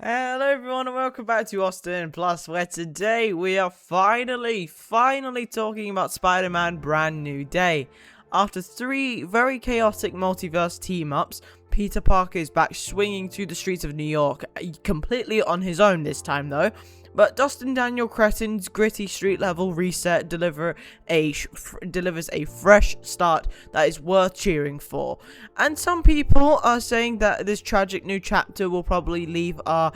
Hello everyone and welcome back to AustinPlus, where today we are finally talking about Spider-Man Brand New Day. After 3 very chaotic multiverse team-ups, Peter Parker is back swinging through the streets of New York, completely on his own this time though. But Dustin Daniel Cretton's gritty street-level reset delivers a fresh start that is worth cheering for. And some people are saying that this tragic new chapter will probably leave our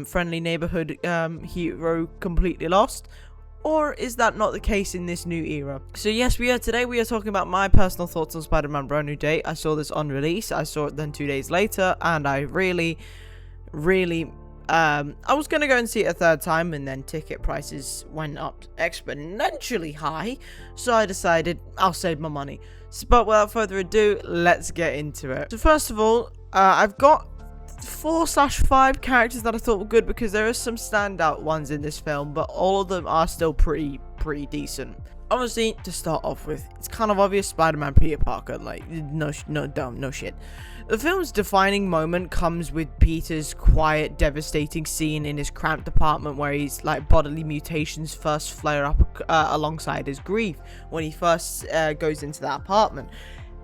friendly neighborhood hero completely lost. Or is that not the case in this new era? So yes, today we are talking about my personal thoughts on Spider-Man Brand New Day. I saw this on release, I saw it then 2 days later, and I really I was going to go and see it a third time, and then ticket prices went up exponentially high, so I decided I'll save my money. But without further ado, let's get into it. So first of all, I've got 4/5 characters that I thought were good, because there are some standout ones in this film, but all of them are still pretty decent. Honestly, to start off with, it's kind of obvious Spider-Man Peter Parker, like, no shit. The film's defining moment comes with Peter's quiet, devastating scene in his cramped apartment, where his bodily mutations first flare up alongside his grief when he first goes into that apartment.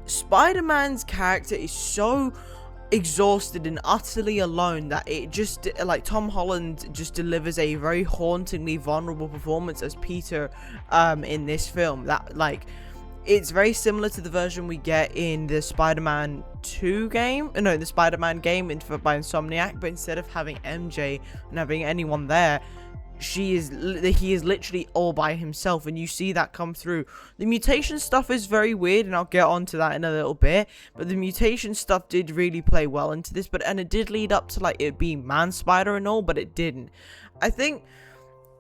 Spider-Man's character is so exhausted and utterly alone that it just Tom Holland just delivers a very hauntingly vulnerable performance as Peter in this film that it's very similar to the version we get in the Spider-Man 2 game, the Spider-Man game by Insomniac, but instead of having MJ and having anyone there, he is literally all by himself, and you see that come through. The mutation stuff is very weird, and I'll get onto that in a little bit, but the mutation stuff did really play well into this, and it did lead up to it being Man-Spider and all, but it didn't. I think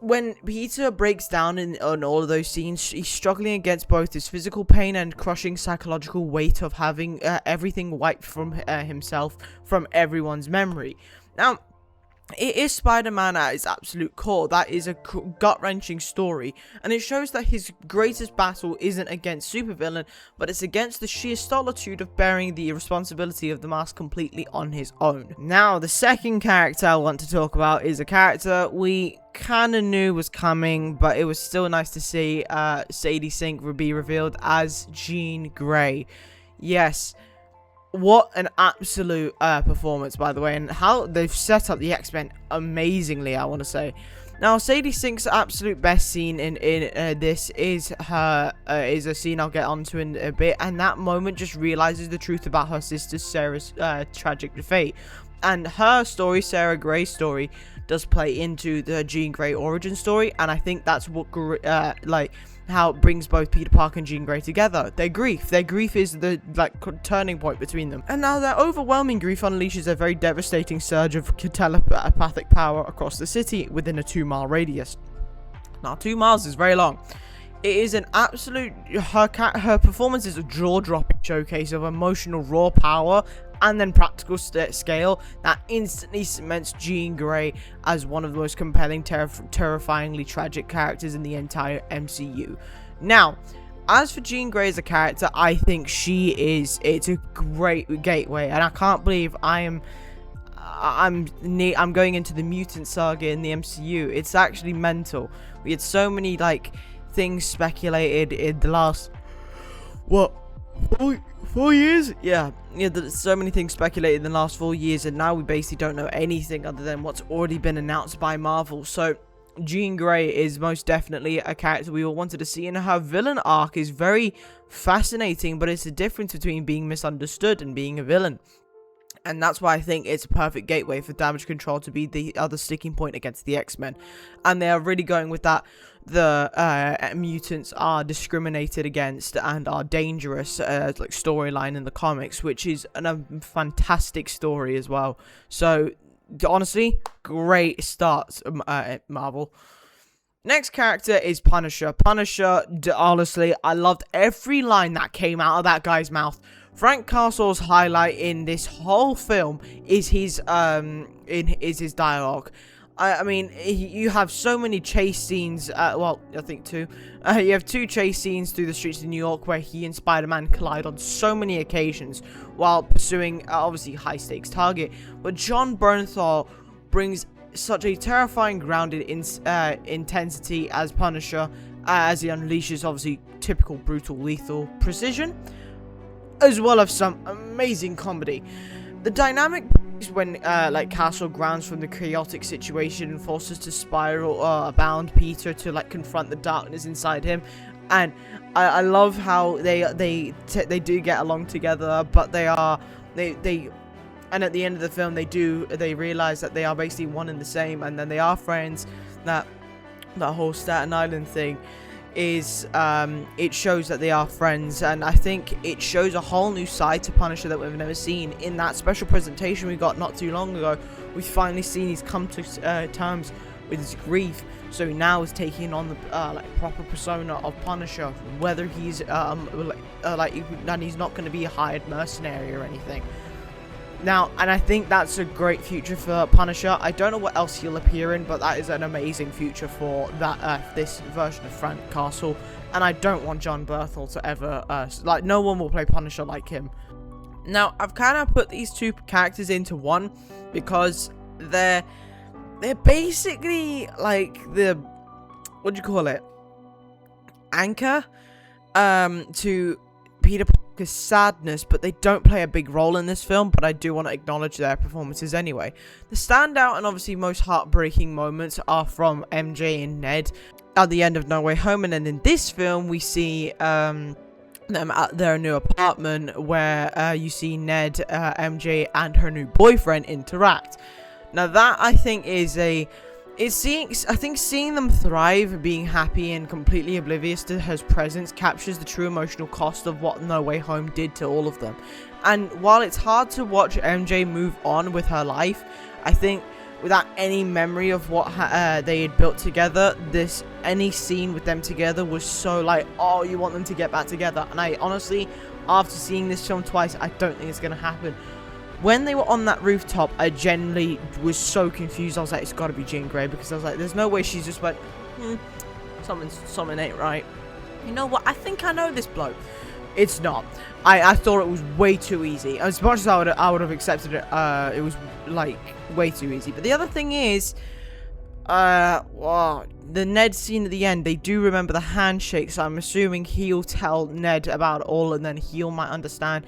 when Peter breaks down on all of those scenes, he's struggling against both his physical pain and crushing psychological weight of having everything wiped from himself from everyone's memory. Now, it is Spider-Man at its absolute core. That is a gut-wrenching story, and it shows that his greatest battle isn't against supervillain, but it's against the sheer solitude of bearing the responsibility of the mask completely on his own. Now, the second character I want to talk about is a character we kind of knew was coming, but it was still nice to see Sadie Sink be revealed as Jean Grey. Yes. What an absolute performance, by the way, and how they've set up the X-Men amazingly, I want to say. Now, Sadie Sink's absolute best scene in this is a scene I'll get onto in a bit, and that moment just realizes the truth about her sister Sarah's tragic fate. And her story, Sarah Gray's story, does play into the Jean Grey origin story, and I think that's what how it brings both Peter Parker and Jean Grey together. Their grief is the turning point between them. And now their overwhelming grief unleashes a very devastating surge of telepathic power across the city within a 2-mile radius. Now, 2 miles is very long. It is an absolute, her performance is a jaw-dropping showcase of emotional raw power and then practical scale that instantly cements Jean Grey as one of the most compelling, terrifyingly tragic characters in the entire MCU. Now, as for Jean Grey as a character, I think it's a great gateway, and I can't believe I'm going into the mutant saga in the MCU. It's actually mental. We had so many things speculated in the last 4 years? Yeah, there's so many things speculated in the last 4 years, and now we basically don't know anything other than what's already been announced by Marvel. So Jean Grey is most definitely a character we all wanted to see, and her villain arc is very fascinating, but it's the difference between being misunderstood and being a villain. And that's why I think it's a perfect gateway for Damage Control to be the other sticking point against the X-Men. And they are really going with that. The mutants are discriminated against and are dangerous storyline in the comics, which is a fantastic story as well. So, honestly, great starts, Marvel. Next character is Punisher. Punisher, honestly, I loved every line that came out of that guy's mouth. Frank Castle's highlight in this whole film is his dialogue. I mean, you have so many chase scenes, well, I think 2. You have 2 chase scenes through the streets of New York where he and Spider-Man collide on so many occasions while pursuing, obviously, high-stakes target. But John Bernthal brings such a terrifying, grounded intensity as Punisher, as he unleashes obviously typical brutal, lethal precision, as well as some amazing comedy. The dynamic is when like Castle grounds from the chaotic situation and forces to spiral bound Peter to like confront the darkness inside him. And I love how they do get along together, but they and at the end of the film they realize that they are basically one and the same, and then they are friends. That whole Staten Island thing is it shows that they are friends, and I think it shows a whole new side to Punisher that we've never seen. In that special presentation we got not too long ago, we've finally seen he's come to terms with his grief, so now he's taking on the like proper persona of Punisher, whether he's and he's not going to be a hired mercenary or anything now. And I think that's a great future for Punisher. I don't know what else he'll appear in, but that is an amazing future for that this version of Frank Castle. And I don't want John Berthel to ever like, no one will play Punisher like him. Now, I've kind of put these two characters into one because they're basically like the, what do you call it, anchor to Peter Parker's sadness, but they don't play a big role in this film, but I do want to acknowledge their performances anyway. The standout and obviously most heartbreaking moments are from MJ and Ned at the end of No Way Home, and then in this film we see them at their new apartment where you see Ned, MJ and her new boyfriend interact. Now that I think is seeing them thrive, being happy and completely oblivious to his presence captures the true emotional cost of what No Way Home did to all of them. And while it's hard to watch MJ move on with her life, I think without any memory of what they had built together, any scene with them together was so like, oh, you want them to get back together. And I honestly, after seeing this film twice, I don't think it's gonna happen. When they were on that rooftop, I genuinely was so confused. I was like, it's got to be Jean Grey, because I was like, there's no way she's just went, something ain't right. You know what? I think I know this bloke. It's not. I thought it was way too easy. As much as I would have accepted it, it was like way too easy. But the other thing is, the Ned scene at the end, they do remember the handshake, so I'm assuming he'll tell Ned about it all, and then he'll might understand.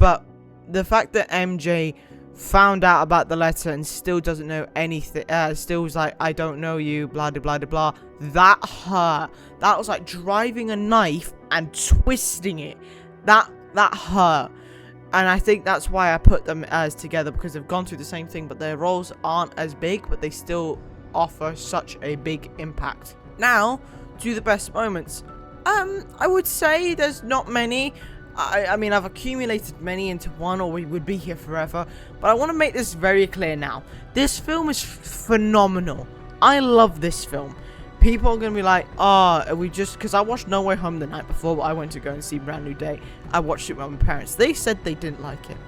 But the fact that MJ found out about the letter and still doesn't know anything, still was like, I don't know you, blah, blah, blah, blah, that hurt. That was like driving a knife and twisting it. That hurt. And I think that's why I put them as together, because they've gone through the same thing, but their roles aren't as big, but they still offer such a big impact. Now, to the best moments. I would say there's not many. I mean, I've accumulated many into one, or we would be here forever. But I want to make this very clear now. This film is phenomenal. I love this film. People are going to be like, because I watched No Way Home the night before, but I went to go and see Brand New Day. I watched it with my parents. They said they didn't like it.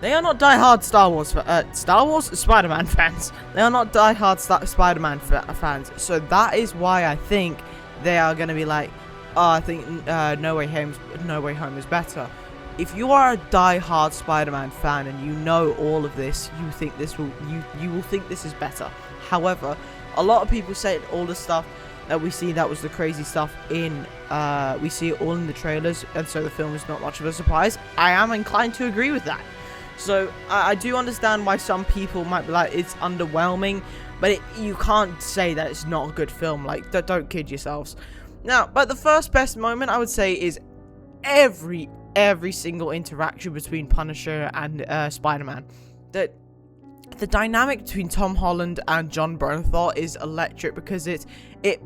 They are not die-hard Spider-Man fans. They are not die-hard Spider-Man fans. So that is why I think they are going to be like, I think No Way Home is better. If you are a die-hard Spider-Man fan and you know all of this, you will think this is better. However, a lot of people say all the stuff that we see, that was the crazy stuff in we see it all in the trailers, and so the film is not much of a surprise. I am inclined to agree with that. So I do understand why some people might be like, it's underwhelming, but you can't say that it's not a good film. Like, don't kid yourselves. Now, but the first best moment I would say is every single interaction between Punisher and Spider-Man. The dynamic between Tom Holland and John Bernthal is electric, because it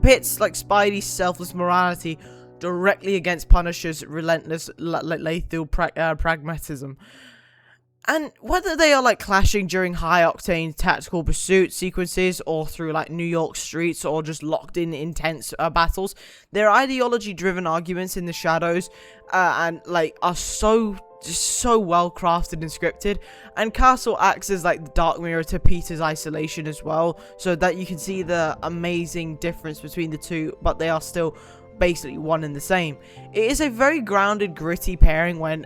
pits like Spidey's selfless morality directly against Punisher's relentless lethal pragmatism. And whether they are like clashing during high-octane tactical pursuit sequences, or through like New York streets, or just locked in intense battles, their ideology-driven arguments in the shadows and like are so well crafted and scripted. And Castle acts as like the dark mirror to Peter's isolation as well, so that you can see the amazing difference between the two, but they are still basically one and the same. It is a very grounded, gritty pairing when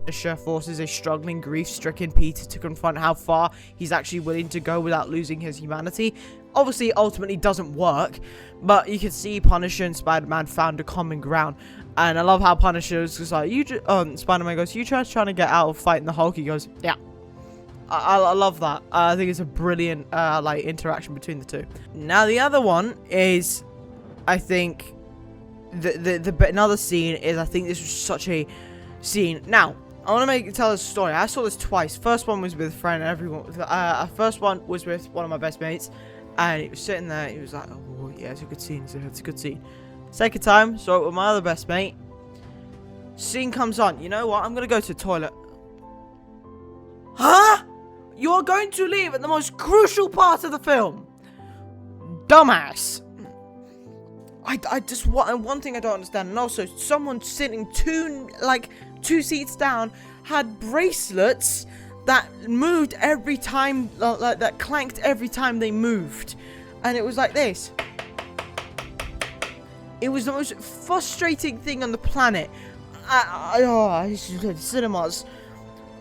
Punisher forces a struggling, grief-stricken Peter to confront how far he's actually willing to go without losing his humanity. Obviously, it ultimately doesn't work, but you can see Punisher and Spider-Man found a common ground. And I love how Punisher is just like, Spider-Man goes, you trying to get out of fighting the Hulk? He goes, yeah. I love that. I think it's a brilliant, like, interaction between the two. Now, the other one is, I think, another scene is, I think this was such a scene. Now, I want to tell this story. I saw this twice. First one was with a friend and everyone. First one was with one of my best mates. And he was sitting there. He was like, oh, yeah, it's a good scene. It's a good scene. Second time, saw it with my other best mate. Scene comes on. You know what? I'm going to go to the toilet. Huh? You are going to leave at the most crucial part of the film. Dumbass. I just, one thing I don't understand. And also, someone sitting two seats down had bracelets that moved every time, that clanked every time they moved. And it was like this. It was the most frustrating thing on the planet. Cinemas.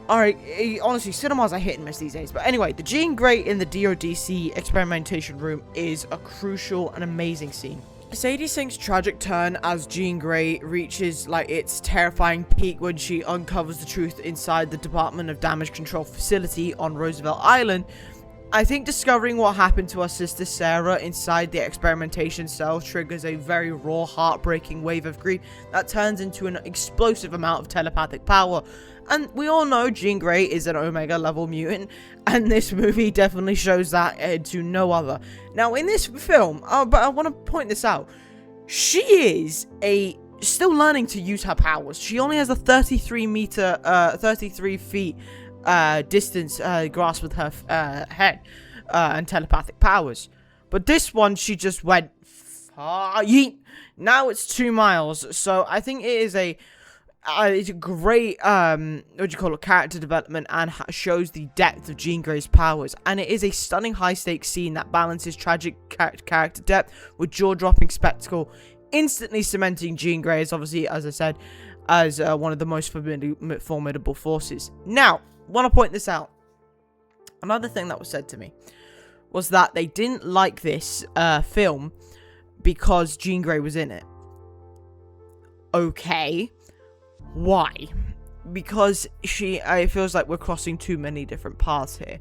Alright, honestly, cinemas are hit and miss these days. But anyway, the Jean Grey in the DODC experimentation room is a crucial and amazing scene. Sadie Sink's tragic turn as Jean Grey reaches, like, its terrifying peak when she uncovers the truth inside the Department of Damage Control facility on Roosevelt Island. I think discovering what happened to our sister Sarah inside the experimentation cell triggers a very raw, heartbreaking wave of grief that turns into an explosive amount of telepathic power. And we all know Jean Grey is an Omega level mutant, and this movie definitely shows that to no other. Now, in this film, but I want to point this out, she is still learning to use her powers. She only has a 33 feet distance grasp with her head and telepathic powers. But this one, she just went yeet. Now it's 2 miles. So I think it is it's a great character development, and shows the depth of Jean Grey's powers. And it is a stunning high stakes scene that balances tragic character depth with jaw-dropping spectacle, instantly cementing Jean Grey as, obviously, as I said, as one of the most formidable forces. Now, I want to point this out. Another thing that was said to me was that they didn't like this film because Jean Grey was in it. Okay. Why? Because it feels like we're crossing too many different paths here.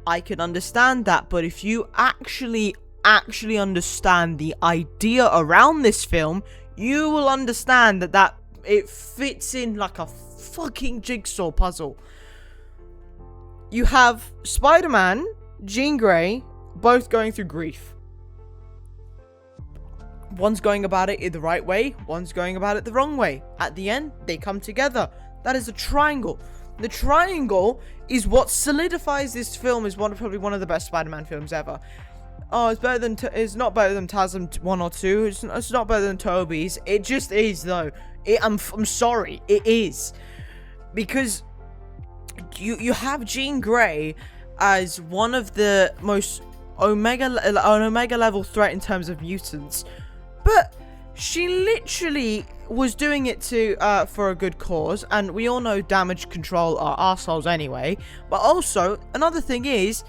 I can understand that, but if you actually understand the idea around this film, you will understand that it fits in like a fucking jigsaw puzzle. You have Spider-Man, Jean Grey, both going through grief. One's going about it in the right way, one's going about it the wrong way. At the end, they come together. That is a triangle. The triangle is what solidifies this film as probably one of the best Spider-Man films ever. Oh, it's not better than TASM 1 or 2. It's not better than Tobey's. It just is, though. I'm sorry, it is. Because you have Jean Grey as one of the most Omega level threat in terms of mutants. But she literally was doing it for a good cause, and we all know Damage Control are arseholes anyway. But also, another thing is,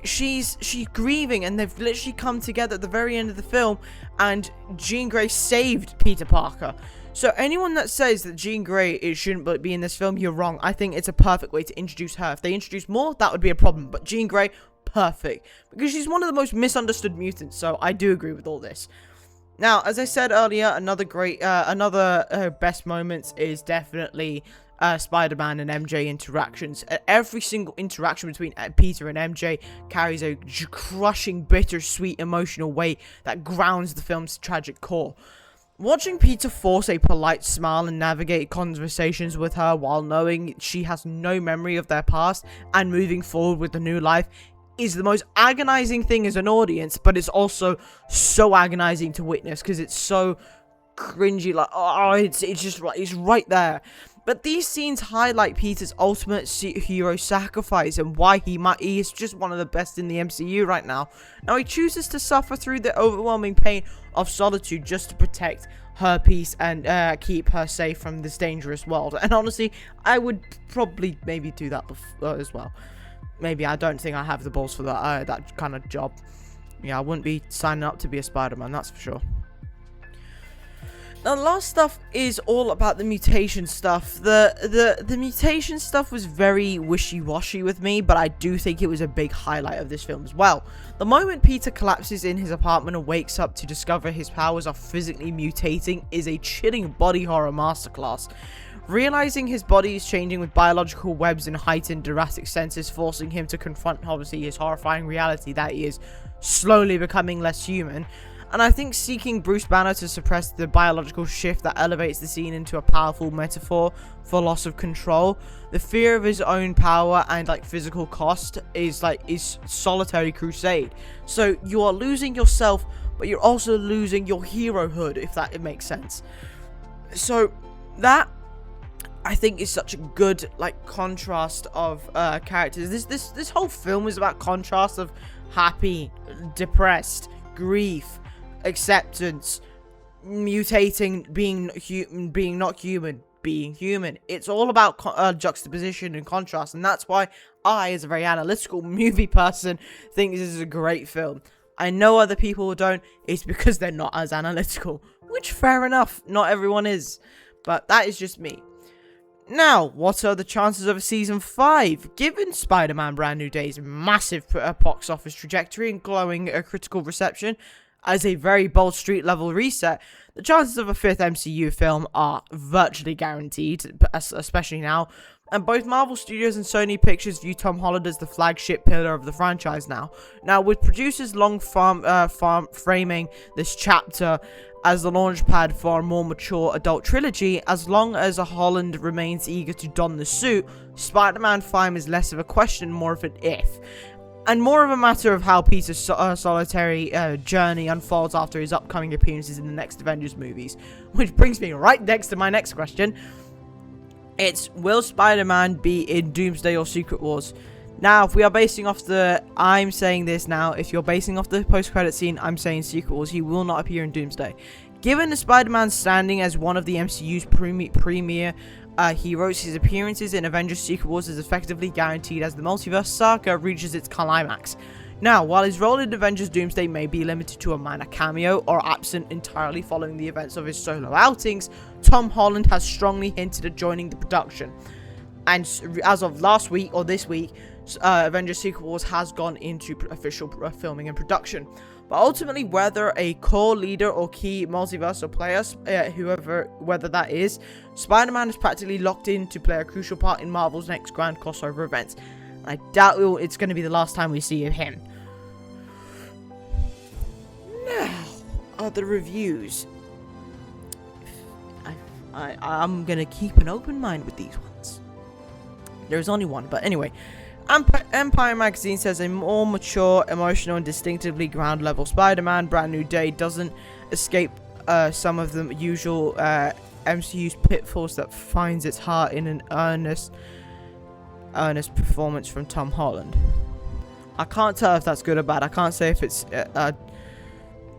she's grieving, and they've literally come together at the very end of the film, and Jean Grey saved Peter Parker. So anyone that says that Jean Grey shouldn't be in this film, you're wrong. I think it's a perfect way to introduce her. If they introduce more, that would be a problem. But Jean Grey, perfect, because she's one of the most misunderstood mutants. So I do agree with all this. Now, as I said earlier, another best moments is definitely Spider-Man and MJ interactions. Every single interaction between Peter and MJ carries a crushing, bittersweet, emotional weight that grounds the film's tragic core. Watching Peter force a polite smile and navigate conversations with her while knowing she has no memory of their past and moving forward with a new life is the most agonizing thing as an audience, but it's also so agonizing to witness because it's so cringy, like, oh, it's just right, it's right there. But these scenes highlight Peter's ultimate hero sacrifice and why he is just one of the best in the MCU right now. Now, he chooses to suffer through the overwhelming pain of solitude just to protect her peace and keep her safe from this dangerous world. And honestly, I would probably maybe do that as well. Maybe. I don't think I have the balls for that kind of job. Yeah, I wouldn't be signing up to be a Spider-Man, that's for sure. Now, the last stuff is all about the mutation stuff. The mutation stuff was very wishy-washy with me, but I do think it was a big highlight of this film as well. The moment Peter collapses in his apartment and wakes up to discover his powers are physically mutating is a chilling body horror masterclass. Realizing his body is changing with biological webs and heightened erratic senses, forcing him to confront, obviously, his horrifying reality that he is slowly becoming less human. And I think seeking Bruce Banner to suppress the biological shift that elevates the scene into a powerful metaphor for loss of control. The fear of his own power and like physical cost is solitary crusade. So you are losing yourself, but you're also losing your herohood, if that makes sense. So that, I think, is such a good contrast of characters. This whole film is about contrast of happy, depressed, grief, acceptance, mutating, being human, being not human, being human. It's all about juxtaposition and contrast, and that's why I, as a very analytical movie person, think this is a great film. I know other people don't. It's because they're not as analytical, which, fair enough, not everyone is, but that is just me. Now, what are the chances of a season 5? Given Spider-Man Brand New Day's massive box office trajectory and glowing critical reception as a very bold street-level reset, the chances of a 5th MCU film are virtually guaranteed, especially now. And both Marvel Studios and Sony Pictures view Tom Holland as the flagship pillar of the franchise now. Now, with producers long framing this chapter as the launchpad for a more mature adult trilogy, as long as Holland remains eager to don the suit, Spider-Man 5 is less of a question, more of an if. And more of a matter of how Peter's solitary journey unfolds after his upcoming appearances in the next Avengers movies. Which brings me right next to my next question. It's, will Spider-Man be in Doomsday or Secret Wars? Now, if we are basing off I'm saying this now, if you're basing off the post-credit scene, I'm saying Secret Wars, he will not appear in Doomsday. Given the Spider-Man standing as one of the MCU's premier heroes, his appearances in Avengers Secret Wars is effectively guaranteed as the multiverse saga reaches its climax. Now, while his role in Avengers Doomsday may be limited to a minor cameo or absent entirely following the events of his solo outings, Tom Holland has strongly hinted at joining the production. And as of last week, or this week, Avengers Secret Wars has gone into official filming and production. But ultimately, whether a core leader or key multiversal player, whether that is, Spider-Man is practically locked in to play a crucial part in Marvel's next grand crossover events. And I doubt it's going to be the last time we see him. Now, other reviews. I'm going to keep an open mind with these ones. There's only one, but anyway. Empire Magazine says a more mature, emotional, and distinctively ground-level Spider-Man Brand New Day doesn't escape some of the usual MCU's pitfalls that finds its heart in an earnest performance from Tom Holland. I can't tell if that's good or bad. I can't say if it's...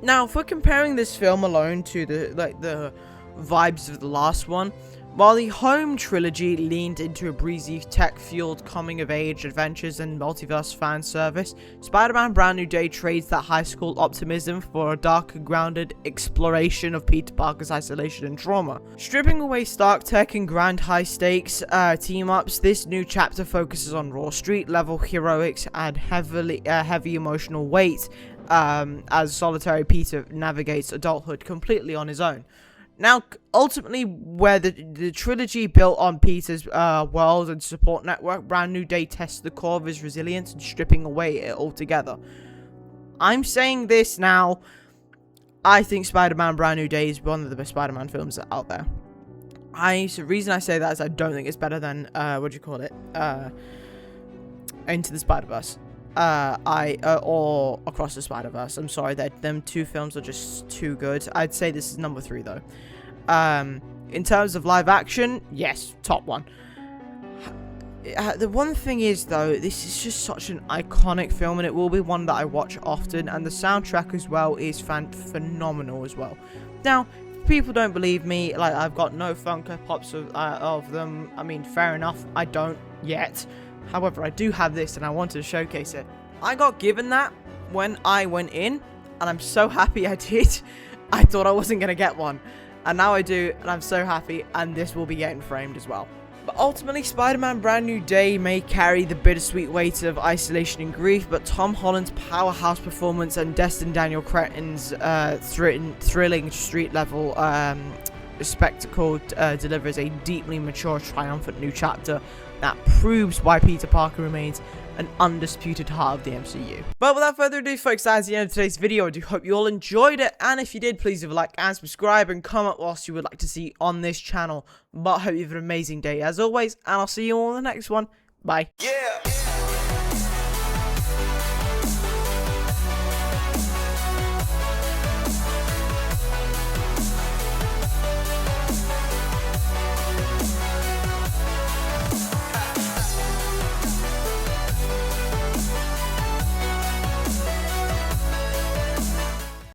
Now, if we're comparing this film alone to the vibes of the last one, while the Home trilogy leaned into a breezy, tech-fueled coming-of-age adventures and multiverse fan service, Spider-Man Brand New Day trades that high school optimism for a darker, grounded exploration of Peter Parker's isolation and trauma. Stripping away stark tech and grand high-stakes team-ups, this new chapter focuses on raw street-level heroics and heavy emotional weight as solitary Peter navigates adulthood completely on his own. Now, ultimately, where the trilogy built on Peter's world and support network, Brand New Day tests the core of his resilience and stripping away it altogether. I'm saying this now. I think Spider-Man Brand New Day is one of the best Spider-Man films out there. The reason I say that is I don't think it's better than, Into the Spider-Verse. Or Across the Spider-Verse. I'm sorry, them two films are just too good. I'd say this is number 3 though. In terms of live action, yes, top 1. The one thing is though, this is just such an iconic film, and it will be one that I watch often, and the soundtrack as well is phenomenal as well. Now, people don't believe me, like, I've got no Funko Pops of them, I mean, fair enough, I don't yet. However, I do have this, and I wanted to showcase it. I got given that when I went in, and I'm so happy I did. I thought I wasn't going to get one, and now I do, and I'm so happy, and this will be getting framed as well. But ultimately, Spider-Man Brand New Day may carry the bittersweet weight of isolation and grief, but Tom Holland's powerhouse performance and Destin Daniel Cretton's thrilling street-level spectacle delivers a deeply mature, triumphant new chapter that proves why Peter Parker remains an undisputed heart of the MCU. But without further ado, folks, that's the end of today's video. I do hope you all enjoyed it, and if you did, please leave a like and subscribe and comment what else you would like to see on this channel. But I hope you have an amazing day as always, and I'll see you all in the next one. Bye. Yeah.